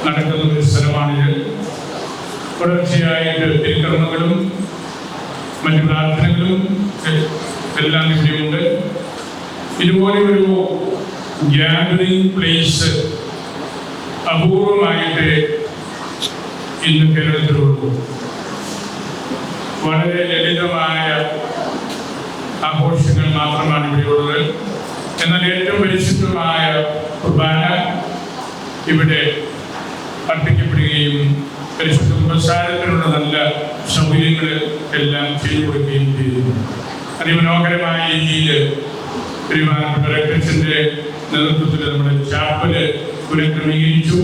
നടക്കുന്ന ഒരു സ്ഥലമാണിത്. തുടർച്ചയായിട്ട് തിരുക്കർമ്മങ്ങളും മറ്റു പ്രാർത്ഥനകളും എല്ലാം ഇവിടെയുണ്ട്. ഇതുപോലെ ഒരു ഗ്യാതറിംഗ് പ്ലേസ് അപൂർവമായിട്ട് ഇന്ന് കേരളത്തിലുള്ളൂ. വളരെ ലളിതമായ ആഘോഷങ്ങൾ മാത്രമാണ് ഇവിടെയുള്ളത്. എന്നാൽ ഏറ്റവും പരിശുദ്ധമായ കുർബാന ഇവിടെ അർപ്പിക്കപ്പെടുകയും പരിശുദ്ധ കുമ്പസാരത്തിനുള്ള നല്ല സൗകര്യങ്ങൾ എല്ലാം ചെയ്തു കൊടുക്കുകയും ചെയ്യുന്നു. അതിമനോഹരമായ രീതിയിൽ പെരുമാറ്റപ്പെട്ട റെക്ടറിന്റെ നേതൃത്വത്തിൽ നമ്മുടെ ചാപ്പല് പുനഃക്രമീകരിച്ചു.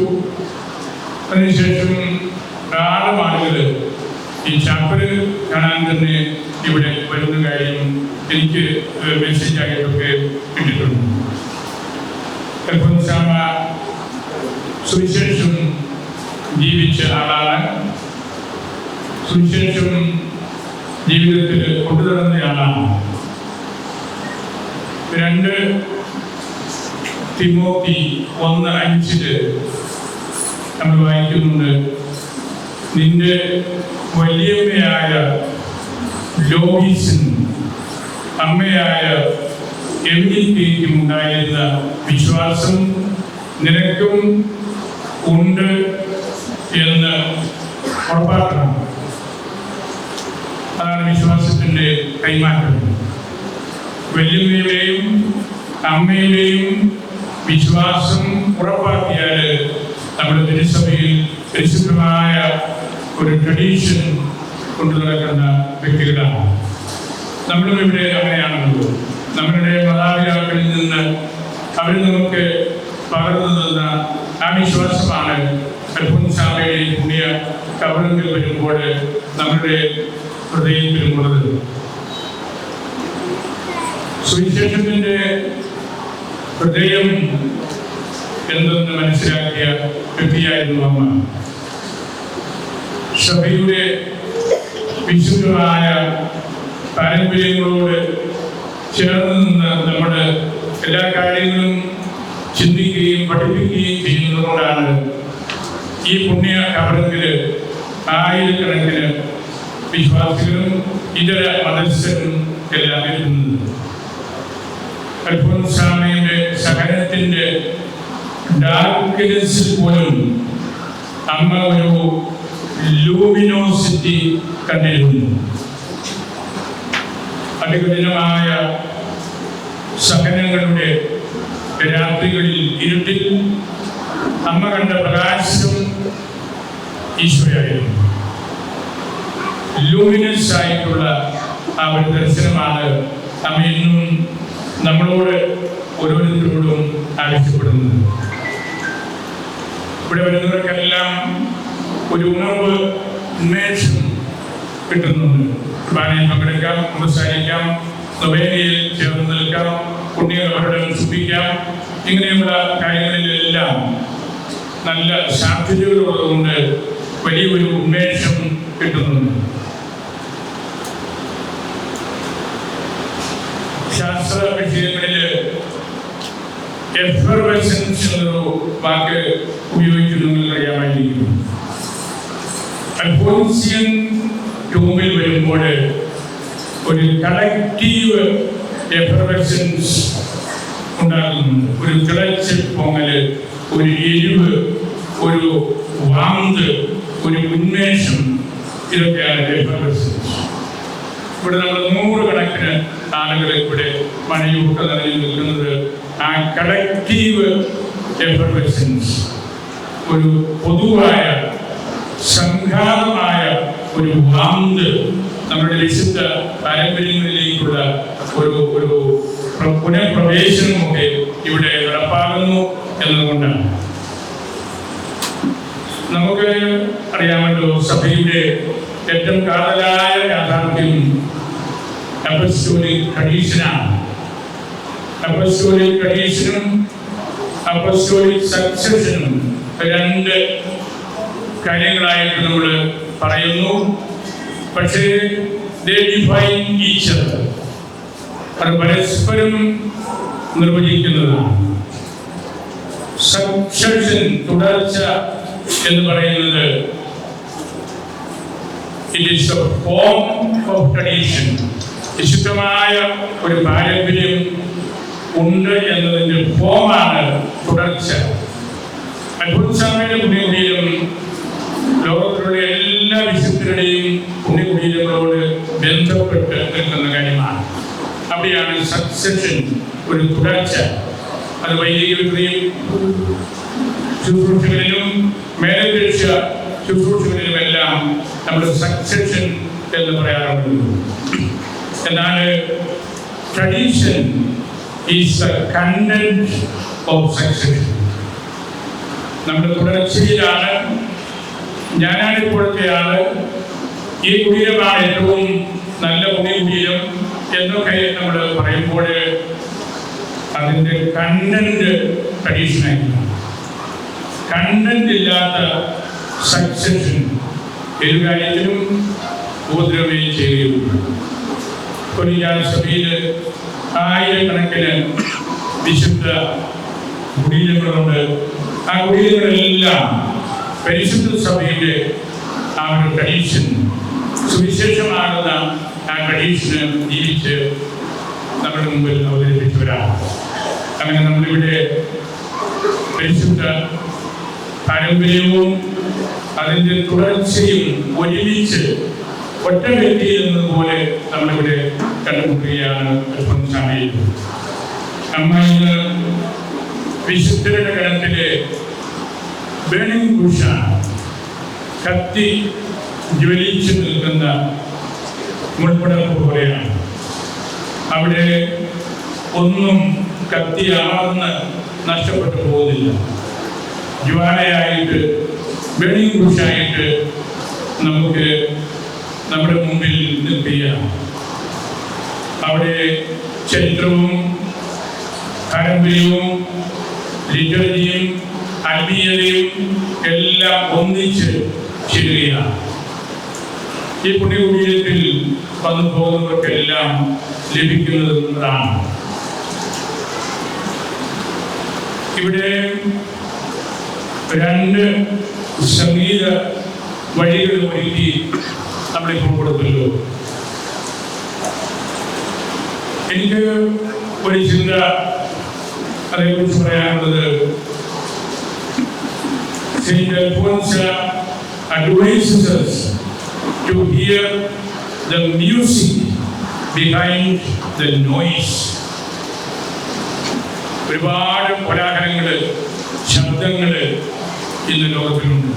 അതിനുശേഷം ധാരാളം ആളുകൾ ഈ ചാപ്പല് കാണാൻ തന്നെ ഇവിടെ വരുന്ന കാര്യം എനിക്ക് മെസ്സേജായിട്ടൊക്കെ കിട്ടിയിട്ടുണ്ട്. അൽഫോൻസാമ്മ സുവിശേഷം ജീവിച്ച ആളാണ്. സുവിശേഷം ജീവിതത്തിൽ കൊണ്ടുനടന്ന ആളാണ്. 2 തിമോത്തി 1:5 നമ്മൾ വായിക്കുന്നുണ്ട്, നിന്റെ വലിയമ്മയായ ലോഹീസിനും അമ്മയായ എമിലിക്കും ഉണ്ടായിരുന്ന വിശ്വാസം നിനക്കും ഉണ്ട് എന്ന് ഉറപ്പാക്കണം. അതാണ് വിശ്വാസത്തിൻ്റെ കൈമാറ്റം. വല്യമ്മയുടെയും അമ്മയുടെയും വിശ്വാസം ഉറപ്പാക്കിയാൽ നമ്മുടെ തിരുസഭയിൽ പരിശുദ്ധമായ ഒരു ട്രഡീഷൻ കൊണ്ടു നടക്കുന്ന വ്യക്തികളാണ്. നമ്മളും ഇവിടെ അങ്ങനെയാണല്ലോ. നമ്മളുടെ മാതാപിതാക്കളിൽ നിന്ന് അവർ നമുക്ക് പകർന്നു തന്ന ആ വിശ്വാസമാണ് അൽഫോൻസാമ്മയുടെ പുണ്യ കബറിൽ വരുമ്പോൾ നമ്മുടെ ഹൃദയത്തിലുമുള്ളത്. സുവിശേഷത്തിൻ്റെ ഹൃദയം എന്തെന്ന് മനസ്സിലാക്കിയ വ്യക്തിയായിരുന്നു അമ്മ. സഭയുടെ വിശുദ്ധമായ പാരമ്പര്യങ്ങളോട് ചേർന്ന് നിന്ന് നമ്മുടെ എല്ലാ കാര്യങ്ങളും ചിന്തിക്കുകയും പഠിപ്പിക്കുകയും ചെയ്യുന്നതുകൊണ്ടാണ് ഈ പുണ്യ കബറിൽ ആയിരക്കണക്കിന് വിശ്വാസികളും ഇതര മതസ്ഥരും എല്ലാം എത്തുന്നത്. അൽഫോൻസാമ്മയുടെ സഹനത്തിൻ്റെ ഡാർക്ക്നെസ്സിൽ പോലും അമ്മ ഒരു ലൂമിനോസിറ്റി കണ്ടിരുന്നു. അതികഠിനമായ സഹനങ്ങളുടെ രാത്രികളിൽ ഇരുട്ടിൽ അമ്മ കണ്ട പ്രകാശം ഈശോയായിരുന്നു. ലൂമിനസ് ആയിട്ടുള്ള ആ ഒരു ദർശനമാണ് അമ്മ ഇന്നും നമ്മളോട് ഓരോരുത്തരോടും ആവശ്യപ്പെടുന്നത്. ഇവിടെ വരുന്നവർക്കെല്ലാം ഒരു ഉണർവ്, ഉന്മേഷം കിട്ടുന്നുണ്ട്. കുർബാനയിൽ പങ്കെടുക്കാം, സംസാരിക്കാം, നൊവേനയിൽ ചേർന്ന് നിൽക്കാം, പുണ്യകബറിടം സൂക്ഷിക്കാം. ഇങ്ങനെയുള്ള കാര്യങ്ങളിലെല്ലാം നല്ല സാധ്യതകളുള്ളതുകൊണ്ട് വലിയൊരു ഉന്മേഷം കിട്ടുന്നുണ്ട്. ശാസ്ത്ര വിഷയങ്ങളിൽ എഫർവെസൻസ് എന്നൊരു വാക്ക് ഉപയോഗിക്കുന്നത് അറിയാമായിരിക്കും. അൽഫോൻസിയൻ ടൂമിൽ വരുമ്പോൾ ഒരു കളക്റ്റീവ് എഫർവെസൻസ് ഉണ്ടാകുന്നുണ്ട്. ഒരു തിളച്ച് പൊങ്ങല്, ഒരു എരിവ്, ഒരു വാന്ത്, ഒരു ഉന്മേഷം, ഇതൊക്കെയാണ് എഫർവെസൻസ്. ഇവിടെ നമ്മൾ 100 കണക്കിന് ആളുകൾ ഇവിടെ മഴയൊക്കെ നിലയിൽ നിൽക്കുന്നത് ആ കളക്റ്റീവ് എഫർവെസൻസ്, ഒരു പൊതുവായ സംഘാതമായ ഒരു വാന്ത് നമ്മുടെ വിശുദ്ധ പാരമ്പര്യങ്ങളിലേക്കുള്ള ഒരു പുനഃപ്രവേശനമൊക്കെ ഇവിടെ നടപ്പാകുന്നു എന്നതുകൊണ്ടാണ്. നമുക്ക് അറിയാമല്ലോ, സഭയുടെ ഏറ്റവും കാതലായ യാഥാർത്ഥ്യം അപ്പസ്തോലിക് ട്രഡീഷനാണ്. അപ്പസ്തോലിക് ട്രഡീഷനും അപ്പസ്തോലിക് സക്സഷനും 2 കാര്യങ്ങളായിട്ട് നമ്മൾ പറയുന്നു. പക്ഷേ അത് പരസ്പരം നിർവചിക്കുന്നതാണ്. സക്സഷൻ, തുടർച്ച എന്ന് പറയുന്നത് it is A form of tradition. വിശുദ്ധമായ ഒരു പാരമ്പര്യം ഉണ്ട് എന്നതിൻ്റെ ഫോമാണ് തുടർച്ച. അൽഫോൻസാമ്മയുടെ പുണ്യകുടീരം ലോകത്തിലുള്ള എല്ലാ വിശുദ്ധരുടെയും പുണ്യകുടീരങ്ങളോട് ബന്ധപ്പെട്ട് നിൽക്കുന്ന കാര്യമാണ്. അവിടെയാണ് സക്സഷൻ, ഒരു തുടർച്ച. അത് വൈദികരെയും ശുശ്രൂഷകളിലും മേലപേക്ഷ ശുശ്രൂഷകളിലുമെല്ലാം നമ്മൾ സക്സഷൻ എന്ന് പറയാറുണ്ട്. എന്നാൽ tradition is the content of succession. നമ്മുടെ തുടർച്ചയിലാണ്. ഞാനാണ് ഇപ്പോഴത്തെ ആള്, ഈ കുടീരമാണ് ഏറ്റവും നല്ല കുടീരം എന്നൊക്കെ നമ്മൾ പറയുമ്പോൾ അതിൻ്റെ കണ്ടന്റ് ട്രഡീഷനായിരിക്കണം. കണ്ടന്റ് ഇല്ലാത്ത സക്സഷൻ ഏത് കാര്യത്തിലും ഉപദ്രവമേ ചെയ്യുകയുള്ളൂ. കൊരിന്ത്യ സഭയിൽ ആയിരക്കണക്കിന് വിശുദ്ധ കുടീരങ്ങളുണ്ട്. ആ കുടീരങ്ങളെല്ലാം പരിശുദ്ധ സഭയുടെ ആ ഒരു ട്രഡീഷൻ, സുവിശേഷമാകുന്ന ആ ട്രഡീഷന് ജീവിച്ച് നമ്മുടെ മുമ്പിൽ അവതരിപ്പിച്ചവരാണ്. അങ്ങനെ നമ്മളിവിടെ പരിശുദ്ധ പാരമ്പര്യവും അതിൻ്റെ തുടർച്ചയും ഒരുമിച്ച് ഒറ്റ വ്യക്തിയിൽ നിന്നതുപോലെ നമ്മളിവിടെ കണ്ടുമുട്ടുകയാണ് അൽഫോൻസാമ്മയിൽ. അമ്മ ഇന്ന് വിശുദ്ധരുടെ ഗണത്തിലെ ബേണിംഗ് ബുഷാണ്. കത്തി ജ്വലിച്ചു നിൽക്കുന്ന മുൾപ്പടർപ്പ് പോലെയാണ്. അവിടെ ഒന്നും കത്തി അമർന്ന് നഷ്ടപ്പെട്ടു പോകുന്നില്ല. ജ്വാലയായിട്ട്, ബേണിംഗ് ബുഷായിട്ട് നമുക്ക് നമ്മുടെ മുമ്പിൽ നിൽക്കുകയാണ്. അവിടെ ചരിത്രവും പാരമ്പര്യവും ലിറ്റററിയും ആത്മീയതയും എല്ലാം ഒന്നിച്ച് ചേരുകയാണ്. ഈ പുണ്യകുടീരത്തിൽ വന്നു പോകുന്നവർക്കെല്ലാം ലഭിക്കുന്നതാണ്. ഇവിടെ രണ്ട് സംഗീത വഴികൾ ഒരുക്കി നമ്മളിപ്പോൾ കൊടുത്തല്ലോ. എനിക്ക് ഒരു ചിന്ത അതേക്കുറിച്ച് പറയാനുള്ളത്, Saint Alphonse advises us to hear the music behind the noise. ഒരുപാട് കോലാഹലങ്ങള്, ശബ്ദങ്ങള് ഇന്ന് ലോകത്തിലുണ്ട്.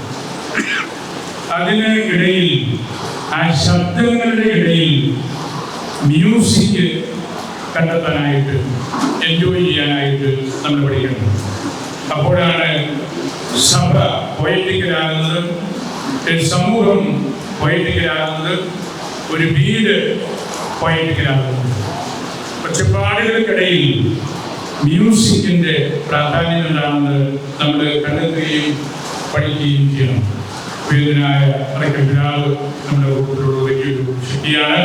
അതിന് ഇടയിൽ, ആ ശബ്ദങ്ങളുടെ ഇടയിൽ മ്യൂസിക് കണ്ടെത്താനായിട്ട്, എൻജോയ് ചെയ്യാനായിട്ട് നമ്മൾ പഠിക്കണം. അപ്പോഴാണ് സഭ പൊയറ്റിക്കലാകുന്നത്, ഒരു സമൂഹം പൊയറ്റിക്കലാകുന്നത്, ഒരു വീട് പൊയറ്റിക്കലാകുന്നത്. ഒച്ചപ്പാടുകൾക്കിടയിൽ മ്യൂസിക്കിൻ്റെ പ്രാധാന്യം എന്താണെന്ന് നമ്മൾ കണ്ടെത്തുകയും പഠിക്കുകയും ചെയ്യണം. വേദനായ പിതാവ് നമ്മുടെ കൂട്ടിലുള്ള വലിയൊരു ശക്തിയാണ്.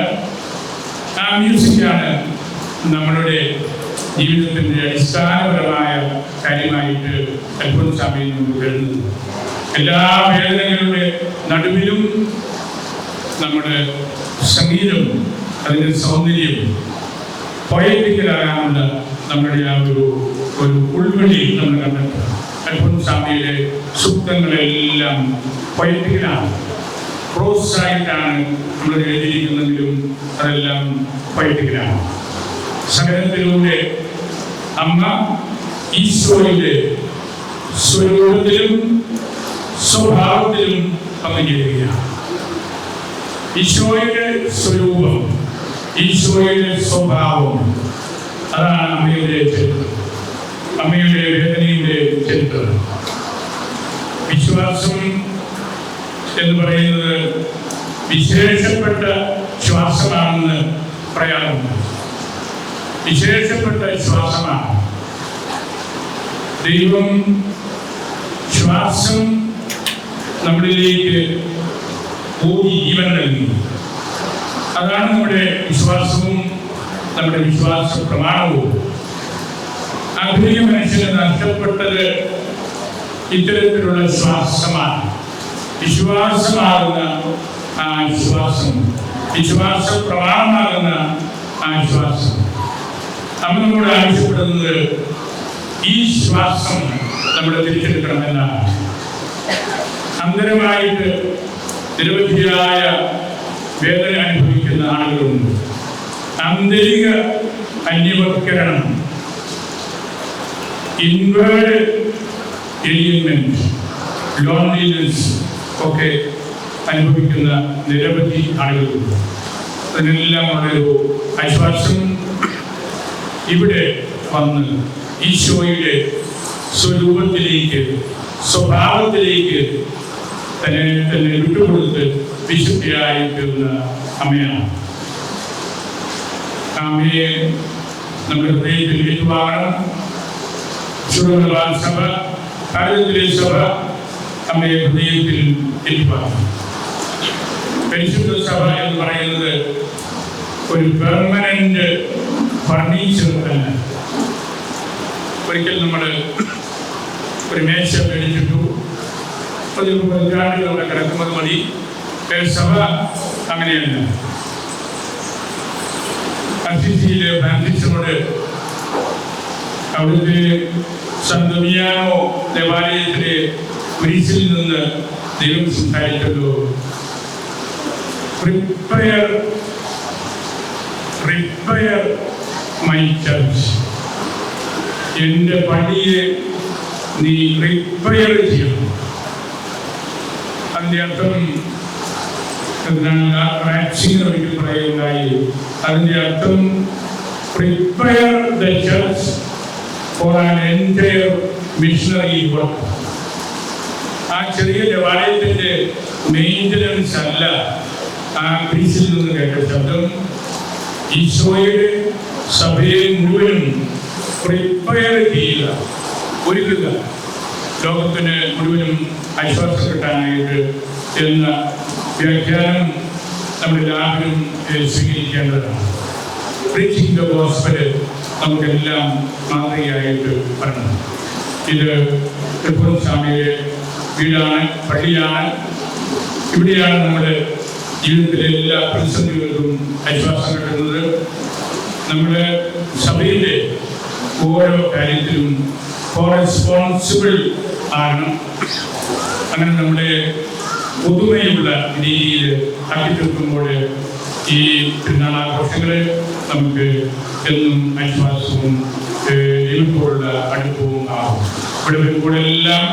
ആ മ്യൂസിക്കാണ് നമ്മളുടെ ജീവിതത്തിൻ്റെ അടിസ്ഥാനപരമായ കാര്യമായിട്ട് അൽഫോൻസാമ്മയിൽ നമുക്ക് വരുന്നത്. എല്ലാ വേദനകളുടെ നടുവിലും നമ്മുടെ സംഗീതം, അതിൻ്റെ സൗന്ദര്യം, പൊയറ്റിക്കലാകാനുള്ള നമ്മുടെ ആ ഒരു ഉൾവഴി നമ്മൾ കണ്ടെത്തുക. അൽഫോൻസാമ്മയിലെ സൂക്തങ്ങളെല്ലാം പൊയറ്റിക്കലാണ്, പ്രോസായിട്ടാണ് നമ്മൾ എഴുതിയിരിക്കുന്നതെങ്കിലും അതെല്ലാം പൊയറ്റിക്കലാണ്. സകലത്തിലൂടെ അമ്മ ഈശോയുടെ സ്വരൂപത്തിലും സ്വഭാവത്തിലും പങ്കുചേരുകയാണ്. ഈശോയുടെ സ്വരൂപം, ഈശോയുടെ സ്വഭാവം, അതാണ് അമ്മയുടെ ചരിത്രം, അമ്മയുടെ വേദനയുടെ ചരിത്രം. വിശ്വാസം എന്ന് പറയുന്നത് വിശേഷപ്പെട്ട ശ്വാസമാണെന്ന് പറയാറുണ്ട്. വിശേഷപ്പെട്ട ശ്വാസമാണ്. ദൈവം ശ്വാസം നമ്മളിലേക്ക് ഊതി ജീവൻ നൽകി. അതാണ് നമ്മുടെ വിശ്വാസവും നമ്മുടെ വിശ്വാസ പ്രമാണവും. ആധുനിക മനുഷ്യന് നഷ്ടപ്പെട്ടത് ഇത്തരത്തിലുള്ള ശ്വാസമാണ്. വിശ്വാസമാകുന്ന ആ വിശ്വാസം, വിശ്വാസ പ്രമാണമാകുന്ന ആ വിശ്വാസം. അമ്മ നമ്മോട് ആവശ്യപ്പെടുന്നത് ഈ ശ്വാസം നമ്മൾ തിരിച്ചെടുക്കണമെന്നാണ്. അന്തരമായിട്ട് നിരവധിയായ വേദന അനുഭവിക്കുന്ന ആളുകളുണ്ട്. ആന്തരിക അന്യവൽക്കരണം, ഇൻവേർഡ് എലിമെന്റ്, ലോൺലിനെസ് ഒക്കെ അനുഭവിക്കുന്ന നിരവധി ആളുകളുണ്ട്. അതിനെല്ലാം ഒരു ആശ്വാസം ഇവിടെ വന്ന് ഈശോയുടെ സ്വരൂപത്തിലേക്ക്, സ്വഭാവത്തിലേക്ക് തന്നെ വിട്ടുകൊടുത്ത് വിശുദ്ധിയായി തീർന്ന അമ്മയാണ്. അമ്മയെ നമ്മുടെ ഹൃദയത്തിൽ ഏറ്റുവാങ്ങണം. സഭ, ഭാരതത്തിലെ സഭ അമ്മയെ ഹൃദയത്തിൽ ഏറ്റുവാങ്ങണം. പരിശുദ്ധ സഭ എന്ന് പറയുന്നത് ഒരു പെർമനന്റ് ഫർണിച്ചർ അല്ല. ഒരിക്കൽ നമ്മൾ ഒരു മേശ മേടിച്ചിട്ടു, ഒരു പതിനാണ്ടുകളുടെ കിടക്കുന്നത് മതി. സഭ അങ്ങനെയല്ല. അസിസിയിലെ ഫ്രാൻസിസിനോട് അവിടുത്തെ സന്തമിയാനോ ദേവാലയത്തിലെ കുരിശിൽ നിന്ന് ദൈവം സംസാരിച്ചല്ലോ, പ്രിപ്പയർ മൈ ചർച്ച്, എൻ്റെ പള്ളിയെ നീ റിപ്പയർ ചെയ്യണം. അതിൻ്റെ അർത്ഥം ഒരിക്കൽ പറയുകയുണ്ടായി. അതിൻ്റെ അർത്ഥം prepare the church for an entire missionary work. ആ ചെറിയ ദേവാലയത്തിൻ്റെ മെയിൻ്റനൻസ് അല്ല ആ കുരിശിൽ നിന്ന് കേട്ട ശബ്ദം. ഈശോയുടെ സഭയെ മുഴുവനും പ്രിപ്പയർ ചെയ്യുക, ഒരുക്കുക, ലോകത്തിന് മുഴുവനും ആശ്വാസം കിട്ടാനായിട്ട് എന്ന വ്യാഖ്യാനം നമ്മളെല്ലാവരും സ്വീകരിക്കേണ്ടതാണ്. പ്രീച്ചിങ് ദ ഗോസ്പൽ നമുക്കെല്ലാം മാതൃകയായിട്ട് പറയണം. ഇത് സ്വാമിയുടെ വീടാണ്, പള്ളിയാണ്. ഇവിടെയാണ് നമ്മുടെ ജീവിതത്തിലെ എല്ലാ പ്രതിസന്ധികൾക്കും ആശ്വാസം കിട്ടുന്നത്. നമ്മുടെ സഭയിലെ ഓരോ കാര്യത്തിലും റെസ്പോൺസിബിൾ ആകണം. അങ്ങനെ നമ്മുടെ പൊതുവെയുള്ള രീതിയിൽ ആക്കിത്തീർക്കുമ്പോൾ ഈ പെരുന്നാളാഘോഷങ്ങൾ നമുക്ക് എന്നും ആശ്വാസവും ദൈവത്തോടുള്ള അടുപ്പവും ആകും. ഇവിടെ വരുമ്പോഴെല്ലാം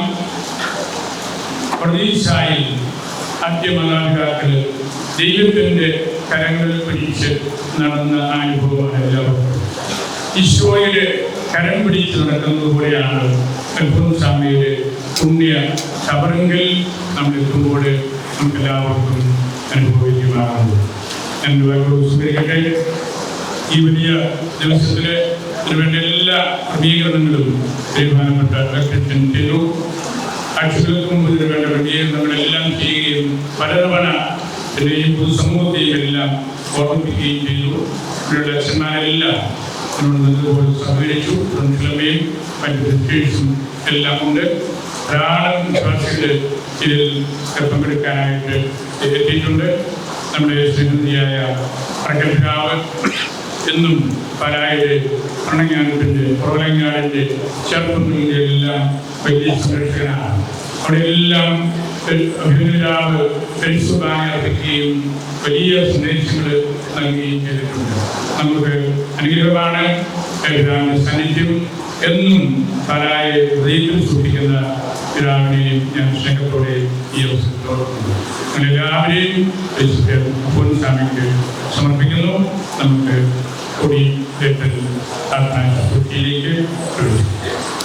പ്രതീക്ഷായി ആദ്യമാതാപിതാക്കൾ ദൈവത്തിൻ്റെ കരങ്ങൾ പിടിച്ച് നടന്ന അനുഭവമാണ് എല്ലാവർക്കും. ഈശോയുടെ കരം പിടിച്ച് നടക്കുന്നത് പോലെയാണ് സ്വാമിയുടെ പുണ്യ ശബരങ്കിൽ നമ്മൾ എത്തുമ്പോൾ നമുക്കെല്ലാവർക്കും അനുഭവിക്കുമാറുന്നത്. എൻ്റെ സ്മരിക്കട്ടെ. ഈ വലിയ ദിവസത്തിൽ ഇതിനുവേണ്ട എല്ലാ ക്രമീകരണങ്ങളും തീരുമാനപ്പെട്ട അധ്യക്ഷൻ ചെയ്തു. ആഴ്ചകൾക്ക് മുമ്പ് ഇതിനു വേണ്ട ക്രമീകരണങ്ങളെല്ലാം ചെയ്യുകയും പലതവണ എന്നെയും പൊതുസമൂഹത്തെയും എല്ലാം ഓർമ്മിപ്പിക്കുകയും ചെയ്തു. ഇവരുടെ അച്ഛന്മാരെല്ലാം നല്ലതുപോലെ സഹകരിച്ചു. ഫ്രണ്ട്സിലമ്മയും മറ്റു സിസ്റ്റേഴ്സും എല്ലാം കൊണ്ട് ധാരാളം വിശ്വാസികൾ ഇതിൽ പങ്കെടുക്കാനായിട്ട് എത്തിയിട്ടുണ്ട്. നമ്മുടെ ശ്രീമതിയായ പ്രഗത്ഭരാവ് എന്നും പാലായുടെ പ്രണങ്ങാനത്തിൻ്റെ പുറവലങ്ങാടിൻ്റെ ചെറുപ്പത്തിൻ്റെ എല്ലാം വലിയ സംരക്ഷകനാണ്. അവിടെ എല്ലാം അഭിനന്ദരാവ് പരിശുദ്ധാർപ്പിക്കുകയും വലിയ സന്ദേശങ്ങൾ നൽകുകയും ചെയ്തിട്ടുണ്ട്. നമുക്ക് അനുഗ്രഹമാണ് സാന്നിധ്യം. എന്നും പാലായെ ഹൃദയത്തിൽ സൂക്ഷിക്കുന്ന പിതാവിനെയും ഞാൻ സ്നേഹത്തോടെ ഈ അവസരത്തിൽ ഓർക്കുന്നു. എല്ലാവരെയും സ്വാമിക്ക് സമർപ്പിക്കുന്നു. നമുക്ക് കൊടി പ്രാർത്ഥന